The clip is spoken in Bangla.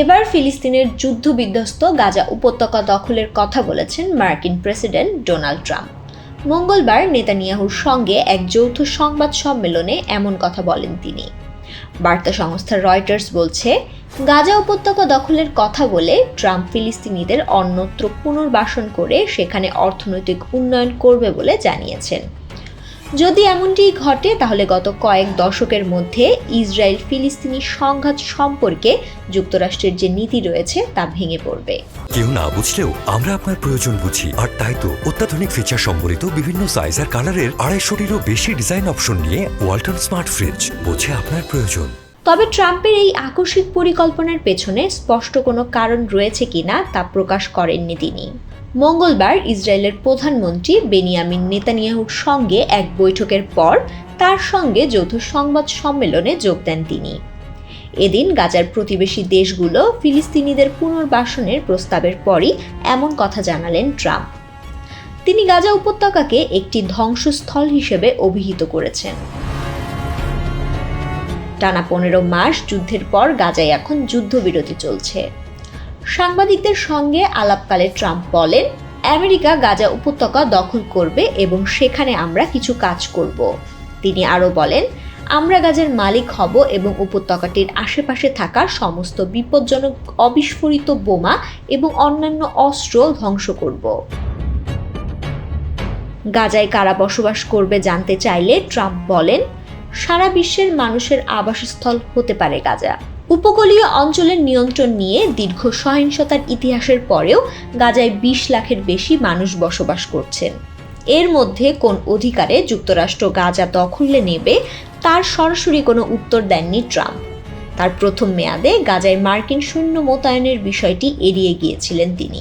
এবার ফিলিস্তিনের যুদ্ধবিধ্বস্ত গাজা উপত্যকা দখলের কথা বলেছেন মার্কিন প্রেসিডেন্ট ডোনাল্ড ট্রাম্প। মঙ্গলবার নেতানিয়াহুর সঙ্গে এক যৌথ সংবাদ সম্মেলনে এমন কথা বলেন তিনি। বার্তা সংস্থা রয়টার্স বলছে, গাজা উপত্যকা দখলের কথা বলে ট্রাম্প ফিলিস্তিনিদের অন্যত্র পুনর্বাসন করে সেখানে অর্থনৈতিক উন্নয়ন করবে বলে জানিয়েছেন। যদি এমনটি ঘটে তাহলে গত কয়েক দশকের মধ্যে ইসরায়েল ফিলিস্তিনি সংঘাত সম্পর্কে যুক্তরাষ্ট্রের যে নীতি রয়েছে তা ভেঙে পড়বে। কেউ না বুঝলেও আমরা আপনার প্রয়োজন বুঝি, আর তাই তো অত্যাধুনিক ফিচার সম্বলিত বিভিন্ন সাইজ আর কালারের 250-টিরও বেশি ডিজাইন অপশন নিয়ে ওয়ালটন স্মার্ট ফ্রিজ বোঝে আপনার প্রয়োজন। তবে ট্রাম্পের এই আকস্মিক পরিকল্পনার পেছনে স্পষ্ট কোনো কারণ রয়েছে কিনা তা প্রকাশ করেননি তিনি। মঙ্গলবার ইসরায়েলের প্রধানমন্ত্রী বেনিয়ামিন নেতানিয়াহুর সঙ্গে এক বৈঠকের পর তার সঙ্গে যৌথ সংবাদ সম্মেলনে যোগ দেন তিনি। এদিন গাজার প্রতিবেশী দেশগুলো ফিলিস্তিনিদের পুনর্বাসনের প্রস্তাবের পরই এমন কথা জানালেন ট্রাম্প। তিনি গাজা উপত্যকাকে একটি ধ্বংসস্থল হিসেবে অভিহিত করেছেন। টানা 15 মাস যুদ্ধের পর গাজায় এখন যুদ্ধবিরতি চলছে। সাংবাদিকদের সঙ্গে আলাপকালে ট্রাম্প বলেন, আমেরিকা গাজা উপত্যকা দখল করবে এবং সেখানে আমরা কিছু কাজ করব। তিনি আরও বলেন, আমরা গাজার মালিক হব এবং উপত্যকাটির আশেপাশে থাকা সমস্ত বিপজ্জনক অবিস্ফোরিত বোমা এবং অন্যান্য অস্ত্র ধ্বংস করব। গাজায় কারা বসবাস করবে জানতে চাইলে ট্রাম্প বলেন, সারা বিশ্বের মানুষের আবাসস্থল হতে পারে গাজা। উপকূলীয় অঞ্চলের নিয়ন্ত্রণ নিয়ে দীর্ঘ সহিংসতার ইতিহাসের পরেও গাজায় 20 লাখের বেশি মানুষ বসবাস করছেন। এর মধ্যে কোন অধিকারে যুক্তরাষ্ট্র গাজা দখলে নেবে তার সরাসরি কোনো উত্তর দেননি ট্রাম্প। তার প্রথম মেয়াদে গাজায় মার্কিন সৈন্য মোতায়েনের বিষয়টি এড়িয়ে গিয়েছিলেন তিনি।